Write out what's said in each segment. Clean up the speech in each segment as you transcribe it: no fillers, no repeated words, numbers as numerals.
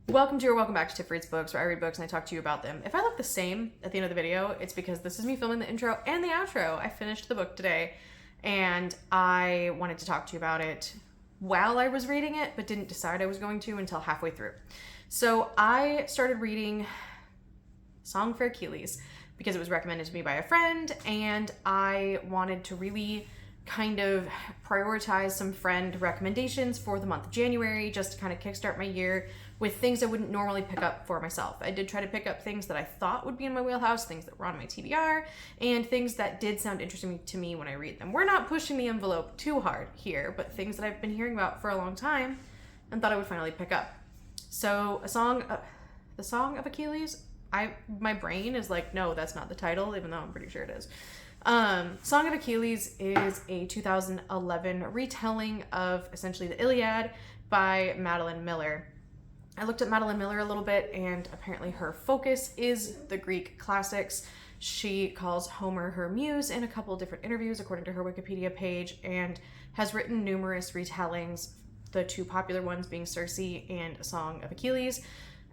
Welcome to or welcome back to Tiff Reads Books, where I read books and I talk to you about them. If I look the same at the end of the video, it's because this is me filming the intro and the outro. I finished the book today and I wanted to talk to you about it while I was reading it, but didn't decide I was going to until halfway through. So I started reading Song of Achilles because it was recommended to me by a friend, and I wanted to really kind of prioritize some friend recommendations for the month of January, just to kind of kickstart my year with things I wouldn't normally pick up for myself. I did try to pick up things that I thought would be in my wheelhouse, things that were on my TBR, and things that did sound interesting to me when I read them. We're not pushing the envelope too hard here, but things that I've been hearing about for a long time and thought I would finally pick up. So the Song of Achilles, my brain is like, no, that's not the title, even though I'm pretty sure it is. Song of Achilles is a 2011 retelling of essentially the Iliad by Madeline Miller. I looked at Madeline Miller a little bit, and apparently her focus is the Greek classics. She calls Homer her muse in a couple different interviews, according to her Wikipedia page, and has written numerous retellings, the two popular ones being Circe and A Song of Achilles,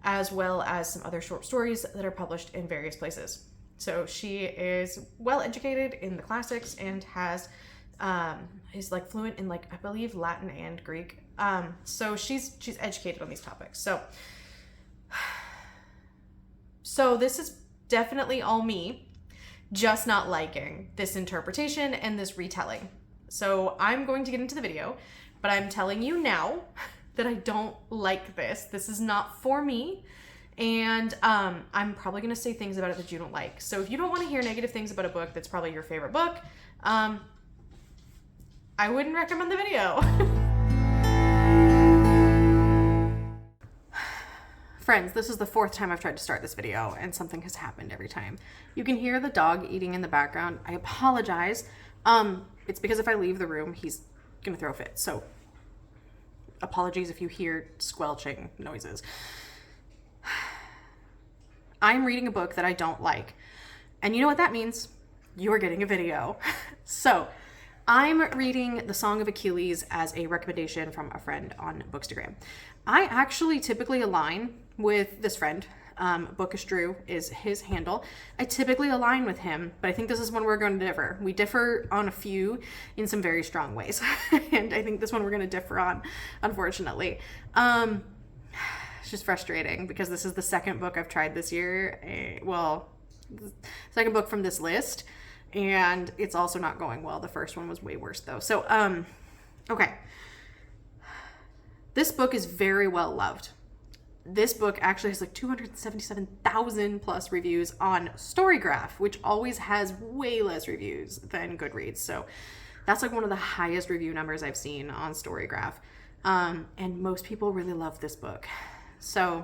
as well as some other short stories that are published in various places. So she is well educated in the classics and is like fluent in, like, I believe Latin and Greek. So she's educated on these topics. So this is definitely all me, just not liking this interpretation and this retelling. So I'm going to get into the video, but I'm telling you now that I don't like this. This is not for me. And I'm probably going to say things about it that you don't like. So if you don't want to hear negative things about a book that's probably your favorite book, I wouldn't recommend the video. Friends, this is the fourth time I've tried to start this video, and something has happened every time. You can hear the dog eating in the background. I apologize. It's because if I leave the room, he's going to throw a fit. So apologies if you hear squelching noises. I'm reading a book that I don't like. And you know what that means? You're getting a video. So I'm reading The Song of Achilles as a recommendation from a friend on Bookstagram. I actually typically align with this friend. Bookish Drew is his handle. I typically align with him, but I think this is one we're going to differ. We differ on a few in some very strong ways. And I think this one we're going to differ on, unfortunately. It's just frustrating because this is the second book I've tried this year. Well, second book from this list, and it's also not going well. The first one was way worse though. So, okay. This book is very well loved. This book actually has like 277,000 plus reviews on Storygraph, which always has way less reviews than Goodreads. So that's like one of the highest review numbers I've seen on Storygraph. And most people really love this book. So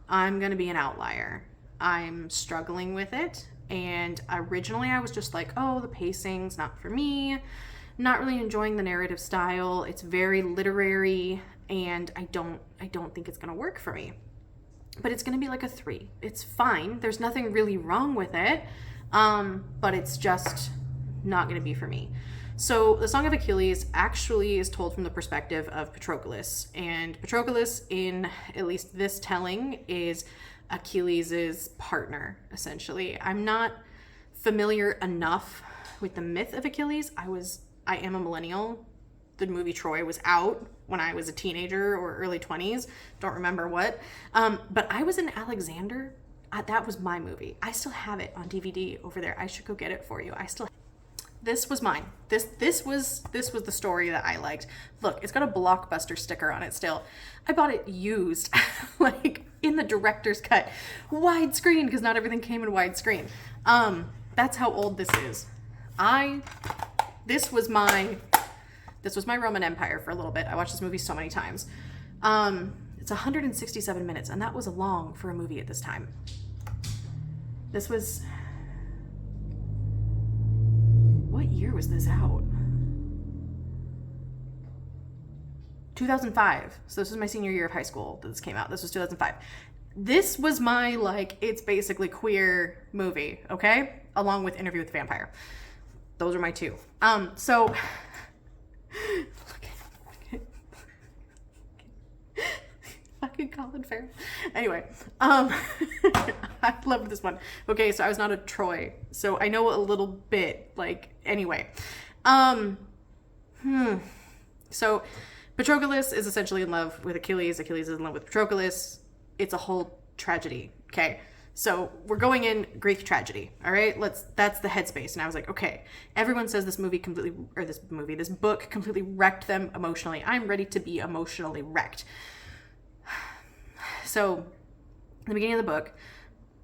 I'm going to be an outlier. I'm struggling with it. And originally I was just like, oh, the pacing's not for me. Not really enjoying the narrative style. It's very literary, and I don't think it's going to work for me. But it's going to be like a 3. It's fine. There's nothing really wrong with it. But it's just not going to be for me. So the Song of Achilles actually is told from the perspective of Patroclus, and Patroclus, in at least this telling, is Achilles' partner, essentially. I'm not familiar enough with the myth of Achilles. I am a millennial. The movie Troy was out when I was a teenager or early 20s. Don't remember what. But I was in Alexander. That was my movie. I still have it on DVD over there. I should go get it for you. This was mine. This was the story that I liked. Look, it's got a Blockbuster sticker on it still. I bought it used, like in the director's cut, widescreen, because not everything came in widescreen. That's how old this is. This was my Roman Empire for a little bit. I watched this movie so many times. It's 167 minutes, and that was long for a movie at this time. What year was this out? 2005. So this was my senior year of high school that this came out. This was 2005. This was my, like, it's basically queer movie, okay? Along with Interview with the Vampire. Those are my two. So Colin Farrell. Anyway, I loved this one. Okay, so I was not a Troy, so I know a little bit. Like, anyway, so Patroclus is essentially in love with Achilles. Achilles is in love with Patroclus. It's a whole tragedy. Okay. So we're going in Greek tragedy. All right. That's the headspace. And I was like, okay, everyone says this book completely wrecked them emotionally. I'm ready to be emotionally wrecked. So in the beginning of the book,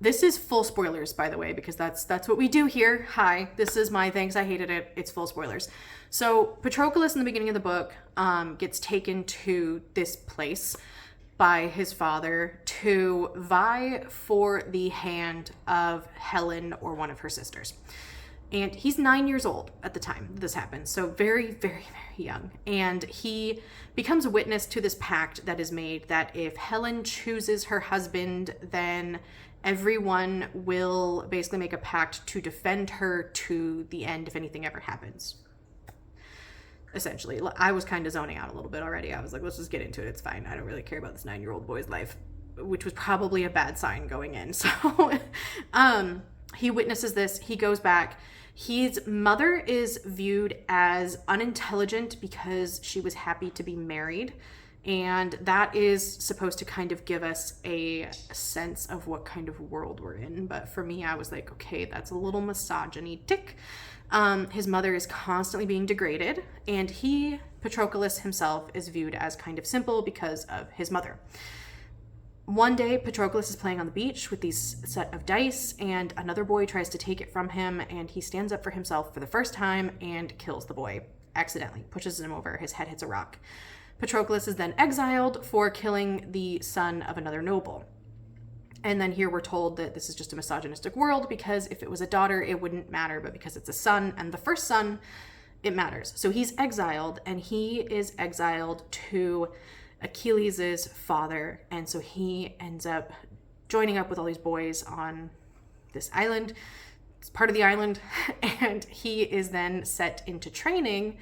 this is full spoilers, by the way, because that's what we do here. Hi, this is my thanks. I hated it. It's full spoilers. So Patroclus in the beginning of the book gets taken to this place by his father to vie for the hand of Helen or one of her sisters. And he's 9 years old at the time this happens, so very, very, very young. And he becomes a witness to this pact that is made that if Helen chooses her husband, then everyone will basically make a pact to defend her to the end if anything ever happens. Essentially, I was kind of zoning out a little bit already. I was like, let's just get into it. It's fine. I don't really care about this 9-year-old boy's life, which was probably a bad sign going in. So he witnesses this. He goes back. His mother is viewed as unintelligent because she was happy to be married. And that is supposed to kind of give us a sense of what kind of world we're in. But for me, I was like, okay, that's a little misogyny-tic. His mother is constantly being degraded, and Patroclus himself, is viewed as kind of simple because of his mother. One day, Patroclus is playing on the beach with these set of dice, and another boy tries to take it from him, and he stands up for himself for the first time and kills the boy accidentally, pushes him over, his head hits a rock. Patroclus is then exiled for killing the son of another noble. And then here we're told that this is just a misogynistic world because if it was a daughter, it wouldn't matter. But because it's a son and the first son, it matters. So he's exiled, and he is exiled to Achilles' father. And so he ends up joining up with all these boys on this island. It's part of the island. And he is then set into training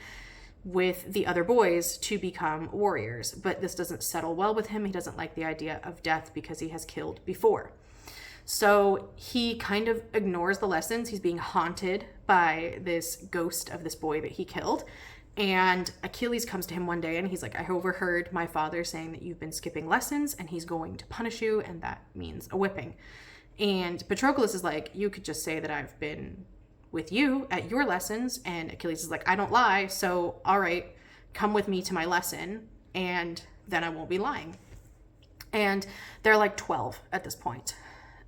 with the other boys to become warriors. But this doesn't settle well with him. He doesn't like the idea of death because he has killed before. So he kind of ignores the lessons. He's being haunted by this ghost of this boy that he killed. And Achilles comes to him one day and he's like, I overheard my father saying that you've been skipping lessons and he's going to punish you, and that means a whipping. And Patroclus is like, you could just say that I've been with you at your lessons. And Achilles is like, I don't lie, so all right, come with me to my lesson and then I won't be lying. And they're like 12 at this point.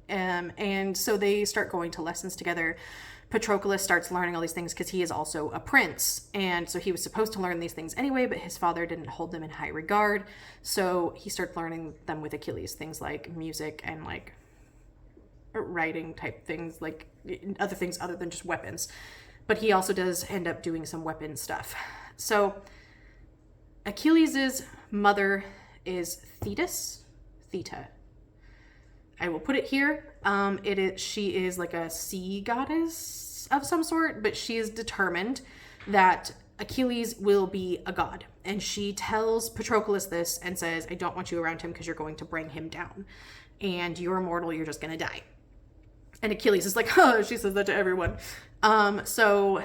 And so they start going to lessons together. Patroclus starts learning all these things because he is also a prince, and so he was supposed to learn these things anyway, but his father didn't hold them in high regard, so he starts learning them with Achilles, things like music and like writing type things, like other things other than just weapons. But he also does end up doing some weapon stuff. So Achilles' mother is Theta. I will put it here. She is like a sea goddess of some sort, but she is determined that Achilles will be a god. And she tells Patroclus this and says, I don't want you around him because you're going to bring him down. And you're immortal, you're just going to die. And Achilles is like, oh, she says that to everyone. So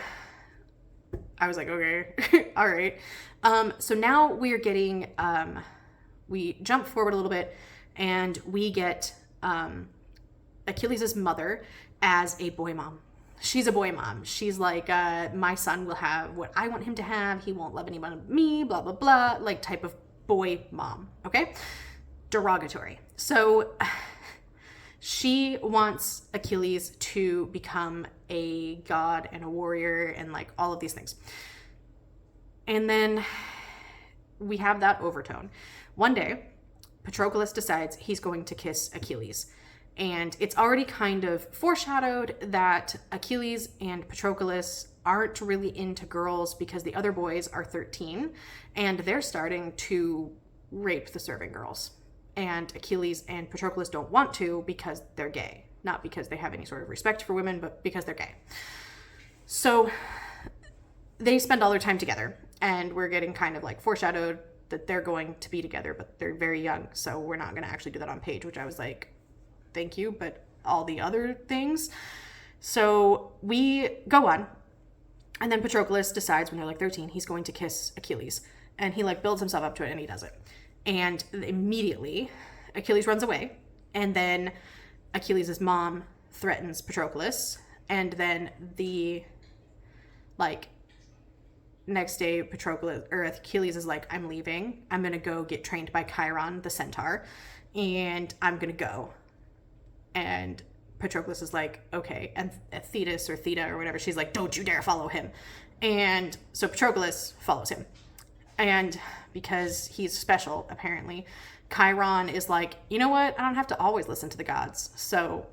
I was like, okay, all right. So now we are getting, we jump forward a little bit and we get Achilles' mother as a boy mom. She's a boy mom. She's like, my son will have what I want him to have. He won't love anyone but me, blah, blah, blah, like type of boy mom. Okay. Derogatory. So she wants Achilles to become a god and a warrior and like all of these things. And then we have that overtone. One day, Patroclus decides he's going to kiss Achilles. And it's already kind of foreshadowed that Achilles and Patroclus aren't really into girls because the other boys are 13 and they're starting to rape the serving girls. And Achilles and Patroclus don't want to because they're gay. Not because they have any sort of respect for women, but because they're gay. So they spend all their time together, and we're getting kind of like foreshadowed that they're going to be together, but they're very young, so we're not going to actually do that on page, which I was like, thank you, but all the other things. So we go on, and then Patroclus decides when they're like 13, he's going to kiss Achilles, and he like builds himself up to it, and he does it. And immediately Achilles runs away, and then Achilles' mom threatens Patroclus, and then the like next day Achilles is like, I'm leaving. I'm going to go get trained by Chiron, the centaur, and I'm going to go. And Patroclus is like, okay. And Thetis or Theta or whatever, she's like, don't you dare follow him. And so Patroclus follows him. And because he's special, apparently, Chiron is like, you know what? I don't have to always listen to the gods. So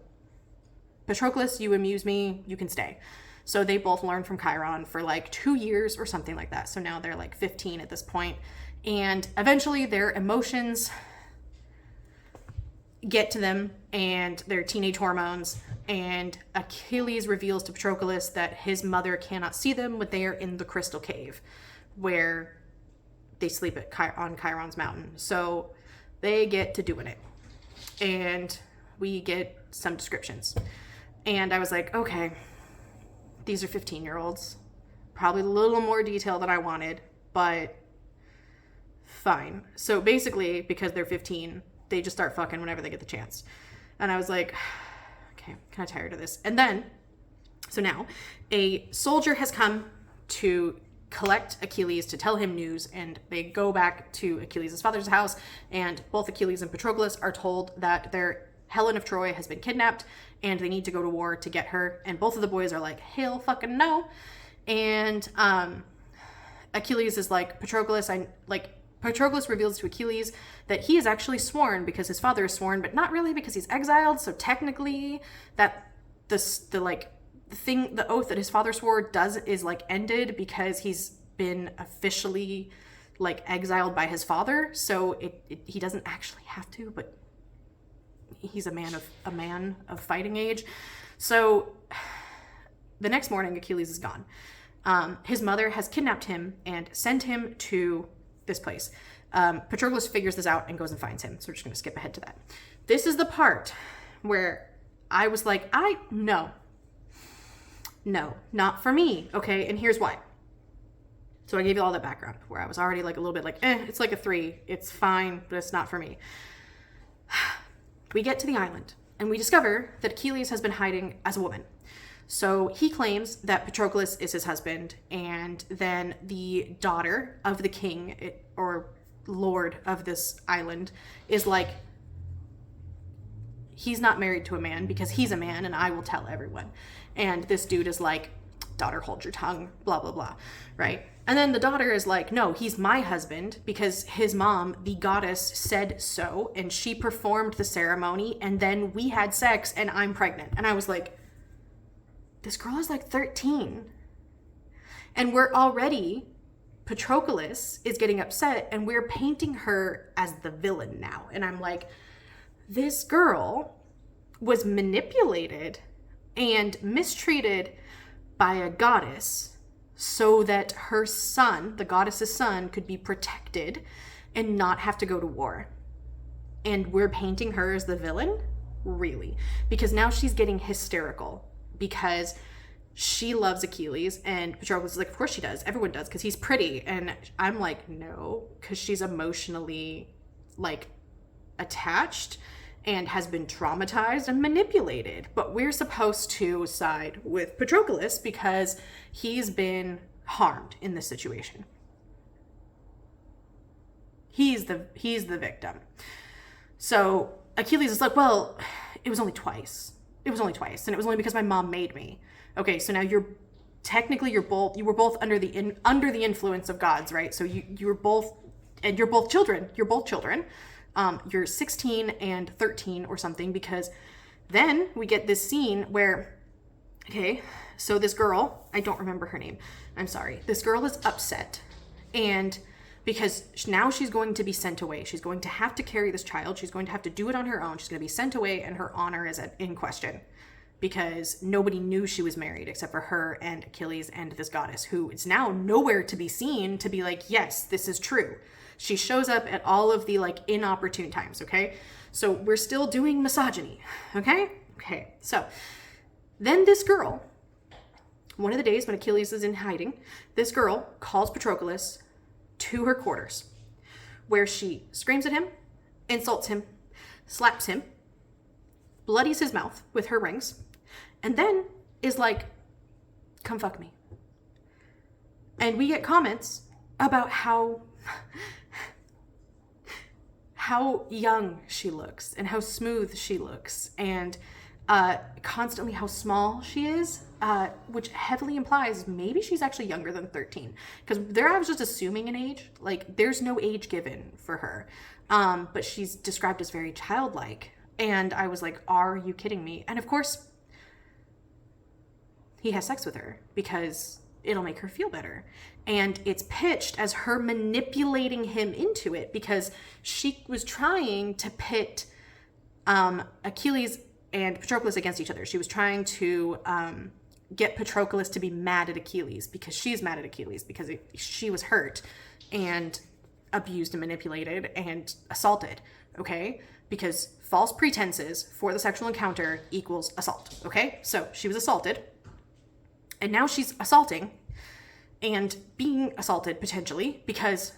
Patroclus, you amuse me, you can stay. So they both learn from Chiron for like 2 years or something like that. So now they're like 15 at this point. And eventually their emotions get to them and their teenage hormones. And Achilles reveals to Patroclus that his mother cannot see them when they are in the crystal cave where they sleep on Chiron's mountain. So they get to doing it. And we get some descriptions. And I was like, okay, these are 15-year-olds. Probably a little more detail than I wanted, but fine. So basically, because they're 15, they just start fucking whenever they get the chance. And I was like, okay, I'm kind of tired of this. And then, so now, a soldier has come to collect Achilles to tell him news, and they go back to Achilles' father's house, and both Achilles and Patroclus are told that their Helen of Troy has been kidnapped, and they need to go to war to get her. And both of the boys are like, hell fucking no. And Achilles is like, Patroclus reveals to Achilles that he is actually sworn because his father is sworn, but not really because he's exiled. So technically that the oath that his father swore is like ended because he's been officially like exiled by his father. So he doesn't actually have to, but he's a man of fighting age. So the next morning, Achilles is gone. His mother has kidnapped him and sent him to this place. Patroclus figures this out and goes and finds him. So we're just going to skip ahead to that. This is the part where I was like, no, not for me. Okay. And here's why. So I gave you all that background where I was already like a little bit like, it's like a 3. It's fine, but it's not for me. We get to the island and we discover that Achilles has been hiding as a woman. So he claims that Patroclus is his husband, and then the daughter of the king or lord of this island is like, he's not married to a man because he's a man and I will tell everyone. And this dude is like, daughter, hold your tongue, blah, blah, blah, right? And then the daughter is like, no, he's my husband because his mom, the goddess, said so, and she performed the ceremony, and then we had sex, and I'm pregnant. And I was like, this girl is like 13. And Patroclus is getting upset, and we're painting her as the villain now. And I'm like, this girl was manipulated and mistreated by a goddess so that her son, the goddess's son, could be protected and not have to go to war. And we're painting her as the villain? Really? Because now she's getting hysterical because she loves Achilles, and Patroclus is like, of course she does. Everyone does because he's pretty. And I'm like, no, because she's emotionally like attached and has been traumatized and manipulated. But we're supposed to side with Patroclus because he's been harmed in this situation. He's the victim. So Achilles is like, well, it was only twice. And it was only because my mom made me. Okay, so now you were both under the influence of gods, right? So you're both children. You're both children. You're 16 and 13 or something, because then we get this scene where, okay, so this girl, I don't remember her name. I'm sorry. This girl is upset, and because now she's going to be sent away. She's going to have to carry this child. She's going to have to do it on her own. She's going to be sent away, and her honor is in question because nobody knew she was married except for her and Achilles and this goddess, who is now nowhere to be seen to be like, yes, this is true. She shows up at all of the like inopportune times, okay? So we're still doing misogyny, okay? Okay, so then this girl, one of the days when Achilles is in hiding, this girl calls Patroclus to her quarters, where she screams at him, insults him, slaps him, bloodies his mouth with her rings, and then is like, come fuck me. And we get comments about how young she looks and how smooth she looks, and constantly how small she is, which heavily implies maybe she's actually younger than 13. Because there I was just assuming an age. Like, there's no age given for her. But she's described as very childlike. And I was like, are you kidding me? And of course, he has sex with her because it'll make her feel better. And it's pitched as her manipulating him into it, because she was trying to pit Achilles and Patroclus against each other. She was trying to get Patroclus to be mad at Achilles because she's mad at Achilles because she was hurt and abused and manipulated and assaulted, okay? Because false pretenses for the sexual encounter equals assault, okay? So she was assaulted, and now she's assaulting and being assaulted potentially because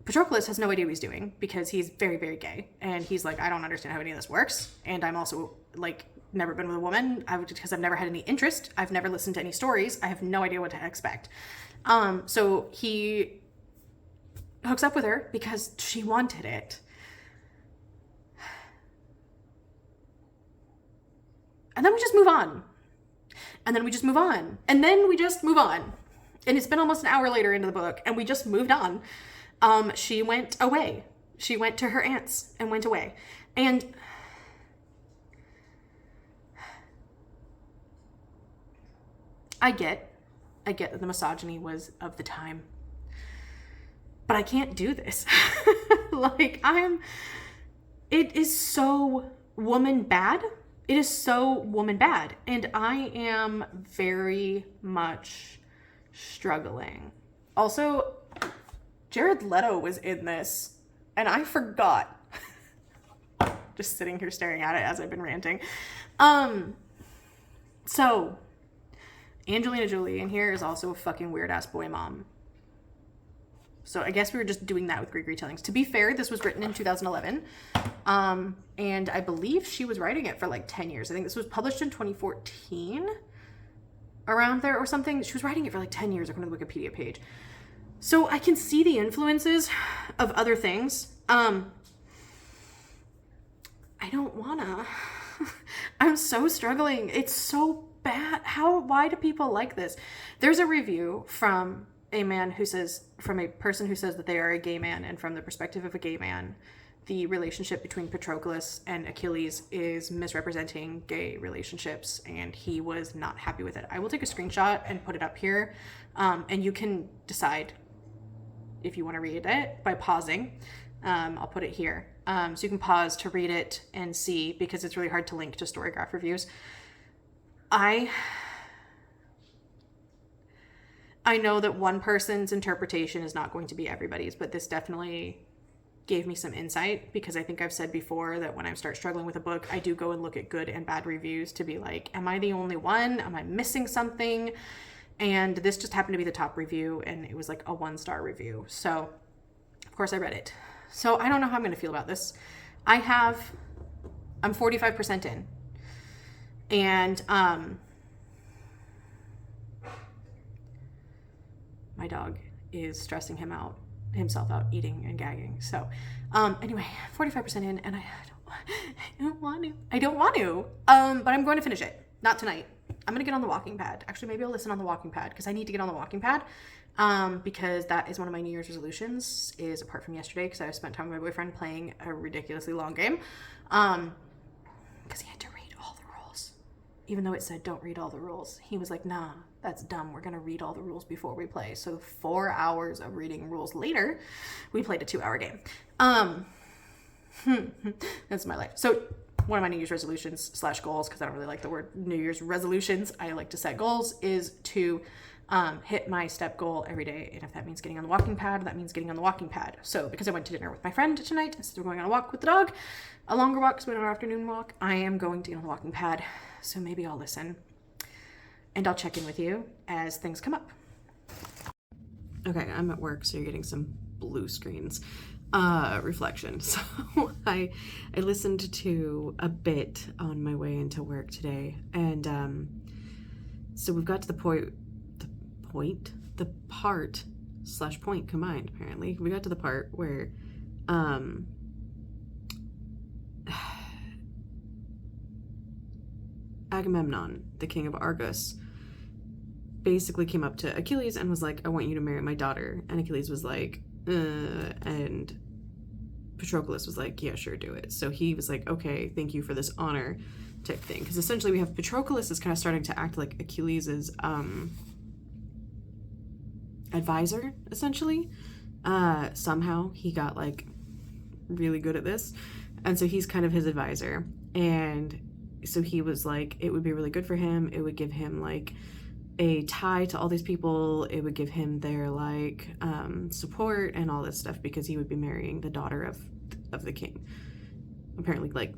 Patroclus has no idea what he's doing because he's very, very gay. And he's like, I don't understand how any of this works. And I'm also like, never been with a woman because I've never had any interest. I've never listened to any stories. I have no idea what to expect. So he hooks up with her because she wanted it. And then we just move on. And then we just move on. And then we just move on. And it's been almost an hour later into the book, and we just moved on. She went away. She went to her aunt's and went away. And I get that the misogyny was of the time, but I can't do this. Like, it is so woman bad. It is so woman bad. And I am very much struggling. Also, Jared Leto was in this, and I forgot. Just sitting here staring at it as I've been ranting. So, Angelina Jolie in here is also a fucking weird-ass boy mom. So I guess we were just doing that with Greek retellings. To be fair, this was written in 2011. And I believe she was writing it for like 10 years. I think this was published in 2014, around there or something. She was writing it for like 10 years according to the Wikipedia page. So I can see the influences of other things. I don't wanna. I'm so struggling. It's so bad. Why do people like this? There's a review from a person who says that they are a gay man, and from the perspective of a gay man, the relationship between Patroclus and Achilles is misrepresenting gay relationships, and he was not happy with it. I will take a screenshot and put it up here, and you can decide if you want to read it by pausing. I'll put it here. So you can pause to read it and see, because it's really hard to link to Storygraph reviews. I know that one person's interpretation is not going to be everybody's, but this definitely gave me some insight, because I think I've said before that when I start struggling with a book, I do go and look at good and bad reviews to be like, am I the only one? Am I missing something? And this just happened to be the top review, and it was like a 1-star review. So, of course, I read it. So I don't know how I'm going to feel about this. I'm 45% in. And my dog is stressing himself out, eating and gagging. So anyway, 45% in, and I don't want to. But I'm going to finish it. Not tonight. I'm going to get on the walking pad. Actually, maybe I'll listen on the walking pad, because I need to get on the walking pad. Because that is one of my New Year's resolutions, is apart from yesterday, because I spent time with my boyfriend playing a ridiculously long game. Because he had to read all the rules. Even though it said don't read all the rules. He was like, nah, that's dumb. We're going to read all the rules before we play. So 4 hours of reading rules later, we played a 2-hour game. That's my life. So one of my New Year's resolutions / goals, because I don't really like the word New Year's resolutions, I like to set goals, is to hit my step goal every day. And if that means getting on the walking pad, that means getting on the walking pad. So because I went to dinner with my friend tonight, instead of going on a walk with the dog, a longer walk, because we went on our afternoon walk, I am going to get on the walking pad. So maybe I'll listen. And I'll check in with you as things come up. Okay, I'm at work, so you're getting some blue screens reflection. So I listened to a bit on my way into work today, and so we've got to the part combined, apparently. We got to the part where Agamemnon, the king of Argos, basically came up to Achilles and was like, I want you to marry my daughter. And Achilles was like, and Patroclus was like, yeah, sure, do it. So he was like, okay, thank you for this honor type thing. Because essentially we have Patroclus is kind of starting to act like Achilles' advisor, essentially. Somehow he got like really good at this. And so he's kind of his advisor. And so he was like, it would be really good for him. It would give him like a tie to all these people. It would give him their like support and all this stuff, because he would be marrying the daughter of the king, apparently, like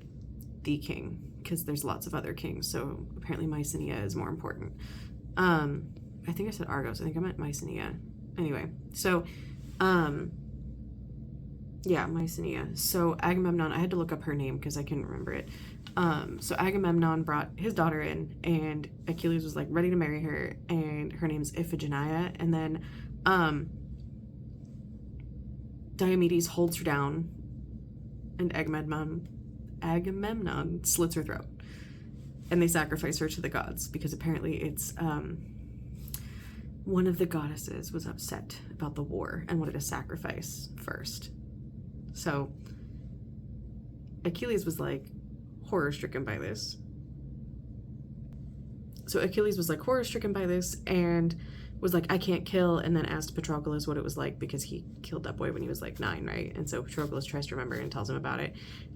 the king, because there's lots of other kings, so apparently Mycenae is more important. I think I said Argos, I think I meant Mycenae. Anyway, so yeah, Mycenae. So Agamemnon, I had to look up her name because I couldn't remember it. So Agamemnon brought his daughter in, and Achilles was like ready to marry her, and her name's Iphigenia. And then Diomedes holds her down, and Agamemnon slits her throat, and they sacrifice her to the gods, because apparently it's one of the goddesses was upset about the war and wanted to sacrifice first. So Achilles was like horror-stricken by this. And was like, I can't kill, and then asked Patroclus what it was like, because he killed that boy when he was like 9, right? And so Patroclus tries to remember and tells him about it.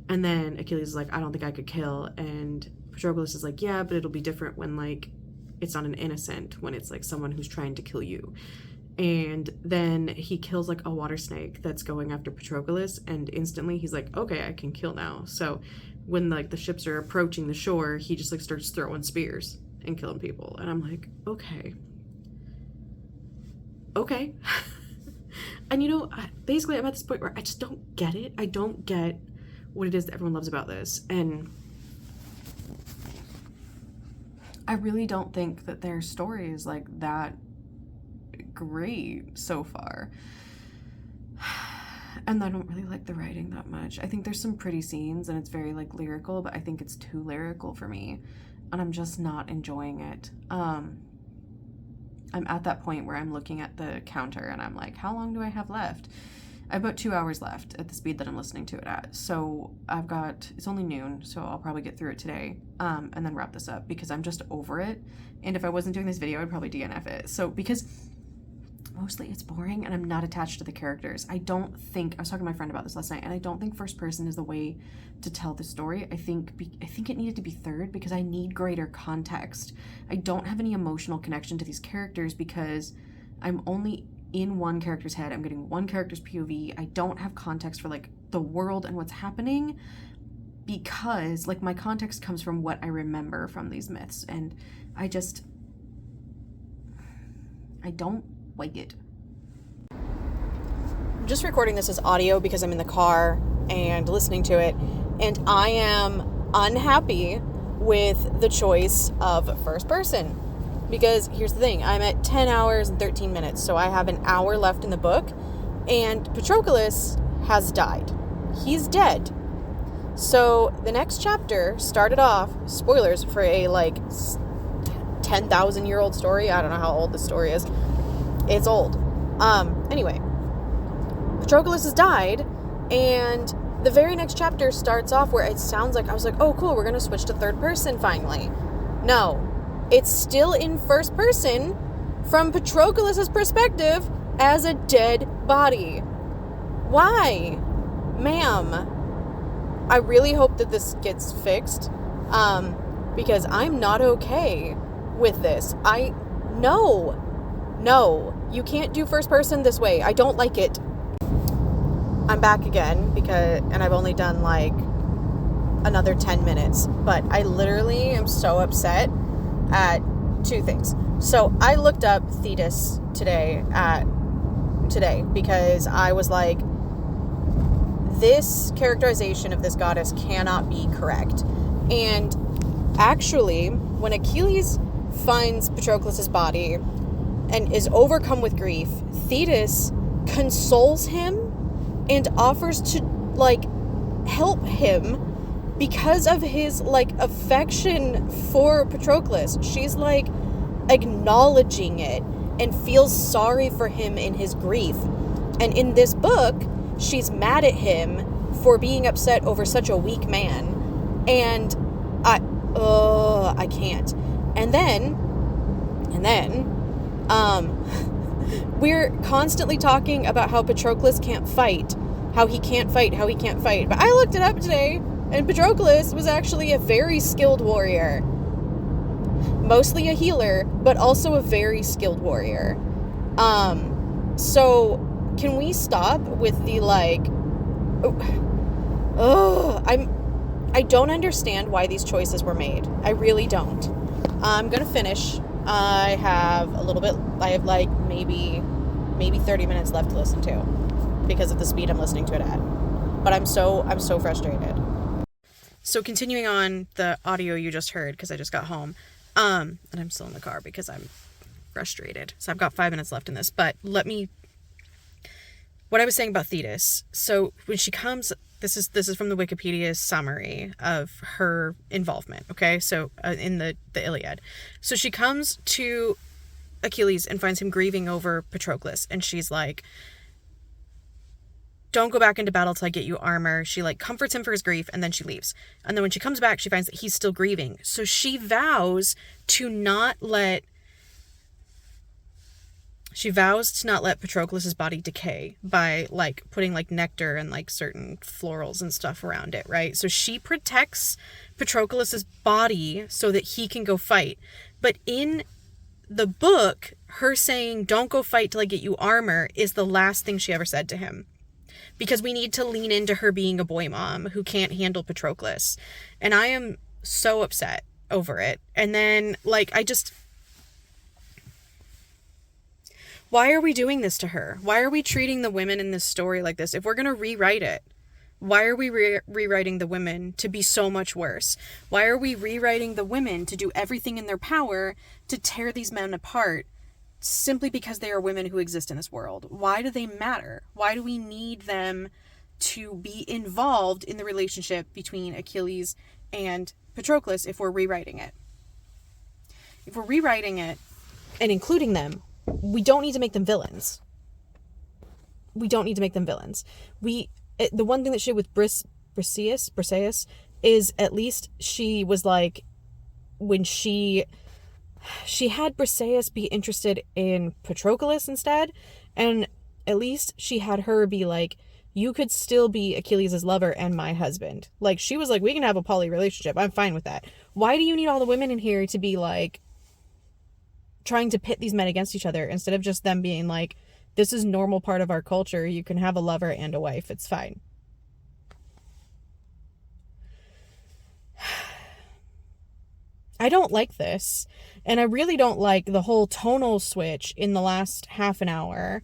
And then Achilles is like, I don't think I could kill. And Patroclus is like, yeah, but it'll be different when like it's not an innocent, when it's like someone who's trying to kill you. And then he kills like a water snake that's going after Patroclus, and instantly he's like, okay, I can kill now. So when like the ships are approaching the shore, he just like starts throwing spears and killing people. And I'm like, okay. And you know, basically I'm at this point where I just don't get it. I don't get what it is that everyone loves about this. And I really don't think that their story is like that great so far. And I don't really like the writing that much. I think there's some pretty scenes and it's very like lyrical, but I think it's too lyrical for me, and I'm just not enjoying it. I'm at that point where I'm looking at the counter and I'm like, how long do I have left? I have about 2 hours left at the speed that I'm listening to it at. So it's only noon, so I'll probably get through it today, and then wrap this up, because I'm just over it. And if I wasn't doing this video, I'd probably DNF it. So because mostly it's boring and I'm not attached to the characters. I was talking to my friend about this last night, and I don't think first person is the way to tell the story. I think it needed to be third, because I need greater context. I don't have any emotional connection to these characters because I'm only in one character's head. I'm getting one character's POV. I don't have context for like the world and what's happening, because like my context comes from what I remember from these myths, and I don't like it. I'm just recording this as audio because I'm in the car and listening to it, and I am unhappy with the choice of first person, because here's the thing, I'm at 10 hours and 13 minutes, so I have an hour left in the book, and Patroclus has died. He's dead. So the next chapter started off, spoilers for a like 10,000 year old story. I don't know how old this story is. It's old. Anyway, Patroclus has died, and the very next chapter starts off where it sounds like, I was like, oh cool, we're gonna switch to third person finally. No, it's still in first person from Patroclus's perspective as a dead body. Why? Ma'am, I really hope that this gets fixed, because I'm not okay with this. No, No, you can't do first person this way. I don't like it. I'm back again and I've only done like another 10 minutes, but I literally am so upset at two things. So I looked up Thetis today because I was like, this characterization of this goddess cannot be correct. And actually, when Achilles finds Patroclus' body and is overcome with grief, Thetis consoles him and offers to like help him because of his like affection for Patroclus. She's like acknowledging it and feels sorry for him in his grief. And in this book, she's mad at him for being upset over such a weak man. And I can't. And then we're constantly talking about how Patroclus can't fight, how he can't fight. But I looked it up today, and Patroclus was actually a very skilled warrior. Mostly a healer, but also a very skilled warrior. So can we stop with the like, I don't understand why these choices were made. I really don't. I'm gonna finish. I have like maybe 30 minutes left to listen to because of the speed I'm listening to it at. But I'm so frustrated. So continuing on the audio you just heard, because I just got home, and I'm still in the car because I'm frustrated. So I've got 5 minutes left in this, but what I was saying about Thetis. So when she comes, this is from the Wikipedia summary of her involvement. Okay. So in the Iliad. So she comes to Achilles and finds him grieving over Patroclus. And she's like, don't go back into battle till I get you armor. She like comforts him for his grief, and then she leaves. And then when she comes back, she finds that he's still grieving. So she vows to not let Patroclus' body decay by like putting like nectar and like certain florals and stuff around it, right? So she protects Patroclus' body so that he can go fight. But in the book, her saying, don't go fight till I get you armor, is the last thing she ever said to him. Because we need to lean into her being a boy mom who can't handle Patroclus. And I am so upset over it. And then, like, why are we doing this to her? Why are we treating the women in this story like this? If we're going to rewrite it, why are we rewriting the women to be so much worse? Why are we rewriting the women to do everything in their power to tear these men apart simply because they are women who exist in this world? Why do they matter? Why do we need them to be involved in the relationship between Achilles and Patroclus if we're rewriting it? If we're rewriting it and including them, we don't need to make them villains. The one thing that she did with Briseis is at least she was like, when she had Briseis be interested in Patroclus instead, and at least she had her be like, you could still be Achilles' lover and my husband. Like, she was like, we can have a poly relationship. I'm fine with that. Why do you need all the women in here to be like trying to pit these men against each other instead of just them being like, this is normal part of our culture. You can have a lover and a wife. It's fine. I don't like this. And I really don't like the whole tonal switch in the last half an hour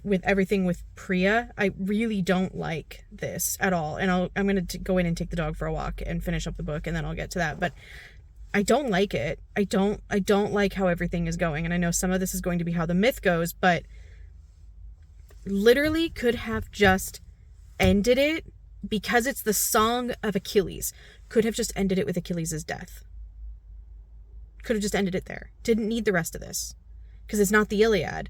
with everything with Priya. I really don't like this at all. And I'm going to go in and take the dog for a walk and finish up the book, and then I'll get to that. But I don't like it. I don't like how everything is going. And I know some of this is going to be how the myth goes, but literally could have just ended it, because it's the Song of Achilles, could have just ended it with Achilles' death. Could have just ended it there. Didn't need the rest of this, because it's not the Iliad.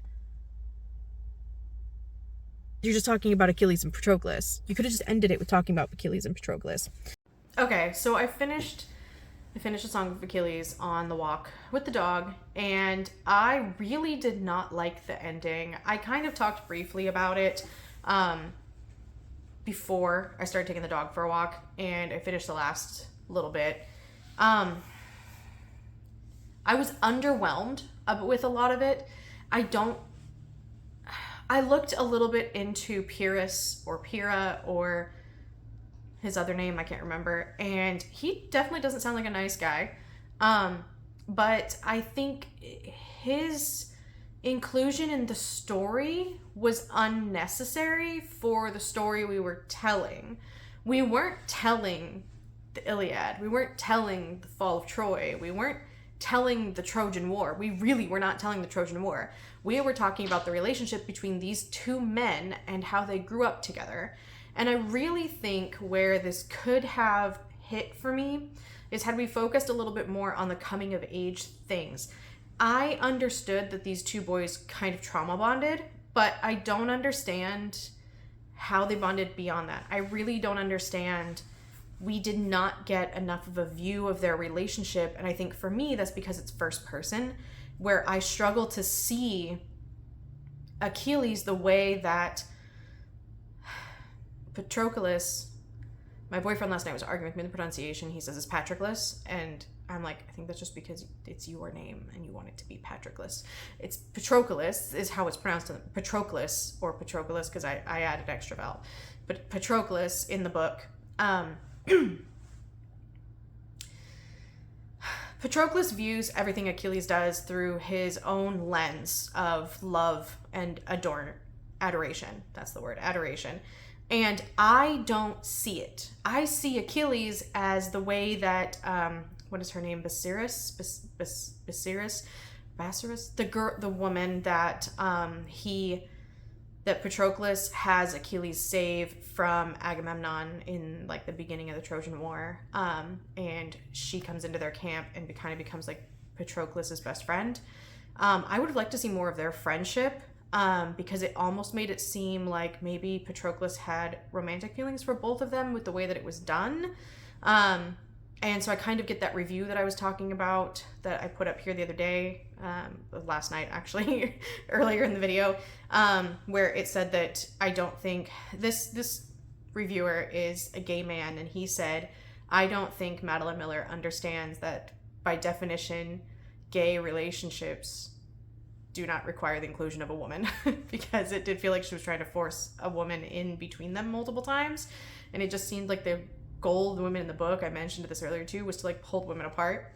You're just talking about Achilles and Patroclus. You could have just ended it with talking about Achilles and Patroclus. Okay, so I finished the Song of Achilles on the walk with the dog, and I really did not like the ending. I kind of talked briefly about it before I started taking the dog for a walk, and I finished the last little bit. I was underwhelmed with a lot of it. I looked a little bit into Pyrrhus or Pyrrha or his other name, I can't remember, and he definitely doesn't sound like a nice guy. But I think his inclusion in the story was unnecessary for the story we were telling. We weren't telling the Iliad. We weren't telling the fall of Troy. We weren't telling the Trojan War. We really were not telling the Trojan War. We were talking about the relationship between these two men and how they grew up together. And I really think where this could have hit for me is had we focused a little bit more on the coming of age things. I understood that these two boys kind of trauma bonded, but I don't understand how they bonded beyond that. I really don't understand. We did not get enough of a view of their relationship, and I think for me that's because it's first person, where I struggle to see Achilles the way that Patroclus, my boyfriend last night was arguing with me the pronunciation. He says it's Patroclus, and I'm like, I think that's just because it's your name and you want it to be Patroclus. It's Patroclus is how it's pronounced. Patroclus or Patroclus, because I added extra vowel. But Patroclus in the book. Patroclus views everything Achilles does through his own lens of love and adoration. That's the word, adoration. And I don't see it. I see Achilles as the way that, what is her name? Basiris, the woman that that Patroclus has Achilles save from Agamemnon in like the beginning of the Trojan War. And she comes into their camp and kind of becomes like Patroclus's best friend. I would have liked to see more of their friendship, because it almost made it seem like maybe Patroclus had romantic feelings for both of them with the way that it was done. And so I kind of get that review that I was talking about that I put up here the other day, last night actually, earlier in the video, where it said that I don't think this reviewer is a gay man, and he said, I don't think Madeline Miller understands that by definition, gay relationships do not require the inclusion of a woman, because it did feel like she was trying to force a woman in between them multiple times, and it just seemed like the goal of the women in the book, I mentioned this earlier too, was to like pull women apart.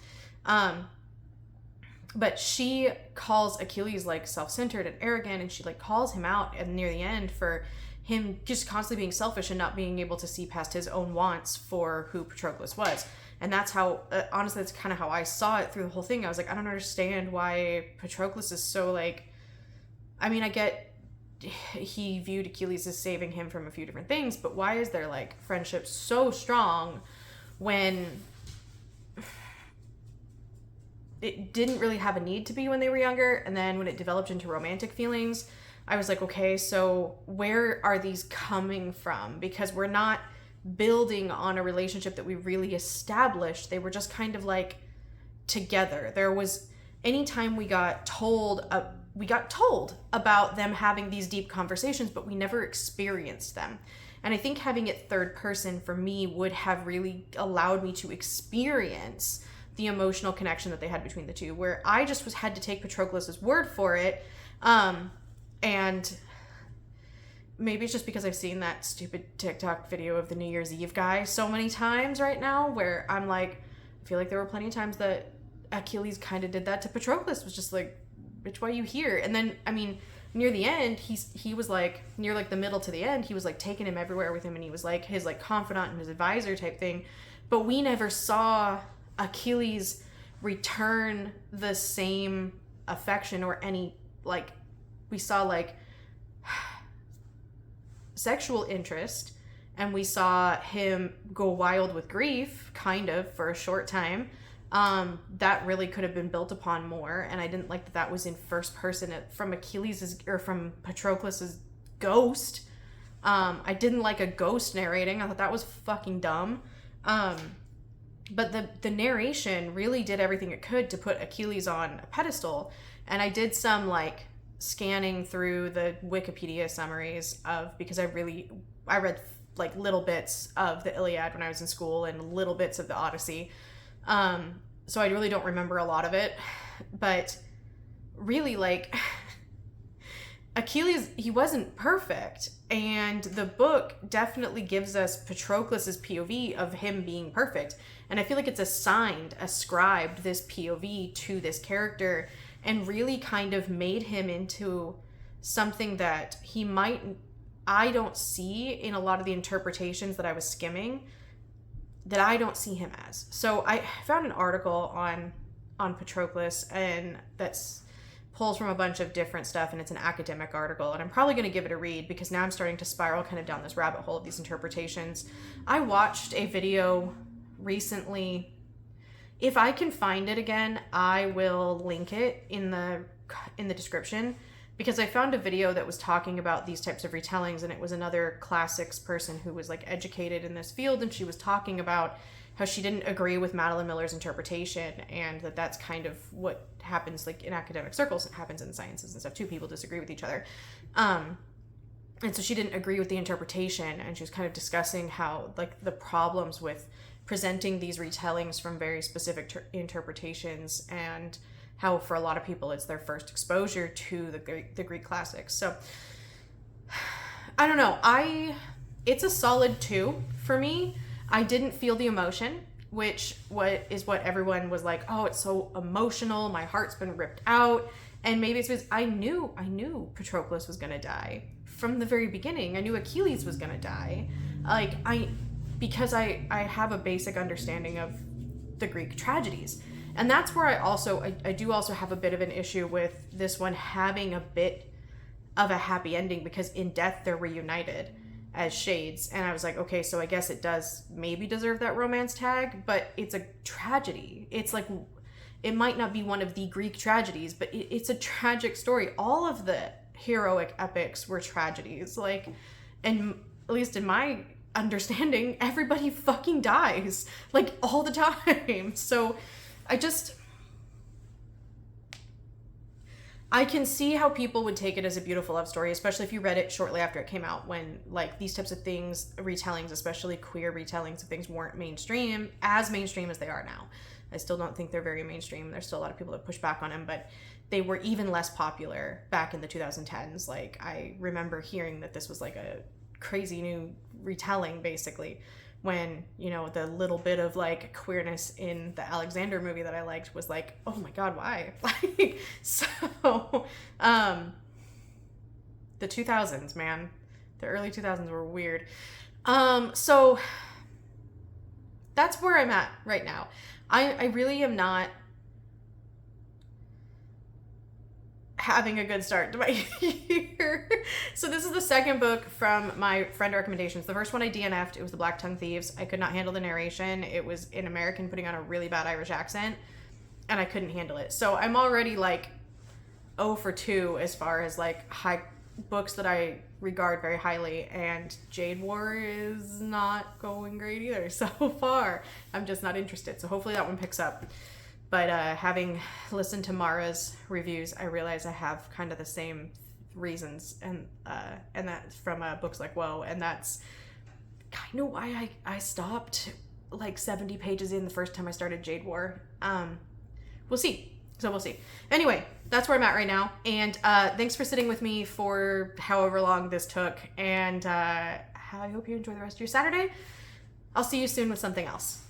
But she calls Achilles like self-centered and arrogant, and she like calls him out and near the end for him just constantly being selfish and not being able to see past his own wants for who Patroclus was. And that's how, honestly, that's kind of how I saw it through the whole thing. I was like, I don't understand why Patroclus is so like, I mean, I get he viewed Achilles as saving him from a few different things, but why is their like friendship so strong when it didn't really have a need to be when they were younger? And then when it developed into romantic feelings, I was like, okay, so where are these coming from? Because we're not building on a relationship that we really established. They were just kind of like together. There was, anytime we got told about them having these deep conversations, but we never experienced them. And I think having it third person for me would have really allowed me to experience the emotional connection that they had between the two, where I just had to take Patroclus's word for it. And maybe it's just because I've seen that stupid TikTok video of the New Year's Eve guy so many times right now, where I'm like, I feel like there were plenty of times that Achilles kind of did that to Patroclus, was just like, bitch, why are you here? And then, I mean, near the end, he was like, near like the middle to the end, he was like taking him everywhere with him, and he was like his like confidant and his advisor type thing. But we never saw Achilles return the same affection or any, like, we saw like sexual interest, and we saw him go wild with grief kind of for a short time. That really could have been built upon more, and I didn't like that was in first person from Achilles's or from Patroclus's ghost. I didn't like a ghost narrating. I thought that was fucking dumb. But the narration really did everything it could to put Achilles on a pedestal. And I did some like scanning through the Wikipedia summaries because I read like little bits of the Iliad when I was in school and little bits of the Odyssey. So I really don't remember a lot of it, but really like Achilles, he wasn't perfect. And the book definitely gives us Patroclus's POV of him being perfect. And I feel like it's ascribed this POV to this character and really kind of made him into something that I don't see in a lot of the interpretations that I was skimming, that I don't see him as. So I found an article on Patroclus, and that's pulls from a bunch of different stuff, and it's an academic article, and I'm probably going to give it a read because now I'm starting to spiral kind of down this rabbit hole of these interpretations. I watched a video recently. If I can find it again, I will link it in the description, because I found a video that was talking about these types of retellings, and it was another classics person who was like educated in this field, and she was talking about how she didn't agree with Madeline Miller's interpretation, and that's kind of what happens like in academic circles. It happens in sciences and stuff too. People disagree with each other. And so she didn't agree with the interpretation, and she was kind of discussing how like the problems with presenting these retellings from very specific interpretations, and how for a lot of people it's their first exposure to the Greek classics. So I don't know. It's a solid 2 for me. I didn't feel the emotion, which what everyone was like, oh, it's so emotional, my heart's been ripped out. And maybe it's because I knew Patroclus was gonna die from the very beginning. I knew Achilles was gonna die. Because I have a basic understanding of the Greek tragedies. And that's where I do also have a bit of an issue with this one having a bit of a happy ending, because in death they're reunited as shades. And I was like, okay, so I guess it does maybe deserve that romance tag, but it's a tragedy. It's like, it might not be one of the Greek tragedies, but it's a tragic story. All of the heroic epics were tragedies. Like, and at least in my understanding, everybody fucking dies, like, all the time. So I can see how people would take it as a beautiful love story, especially if you read it shortly after it came out, when like these types of things, retellings, especially queer retellings of things, weren't as mainstream as they are now. I still don't think they're very mainstream. There's still a lot of people that push back on them, but they were even less popular back in the 2010s. Like, I remember hearing that this was like a crazy new retelling, basically, when, you know, the little bit of like queerness in the Alexander movie that I liked was like, oh my god, why? Like, so the 2000s, man, the early 2000s were weird. So that's where I'm at right now. I really am not having a good start to my year. So this is the second book from my friend recommendations. The first one I DNF'd. It was The Black Tongue Thieves. I could not handle the narration. It was an American putting on a really bad Irish accent, and I couldn't handle it. So I'm already like 0 for 2 as far as like high books that I regard very highly, and Jade War is not going great either so far. I'm just not interested. So hopefully that one picks up. But having listened to Mara's reviews, I realize I have kind of the same reasons, and that's from books like Woe, and that's kind of why I stopped like 70 pages in the first time I started Jade War. We'll see. So we'll see. Anyway, that's where I'm at right now, and thanks for sitting with me for however long this took, and I hope you enjoy the rest of your Saturday. I'll see you soon with something else.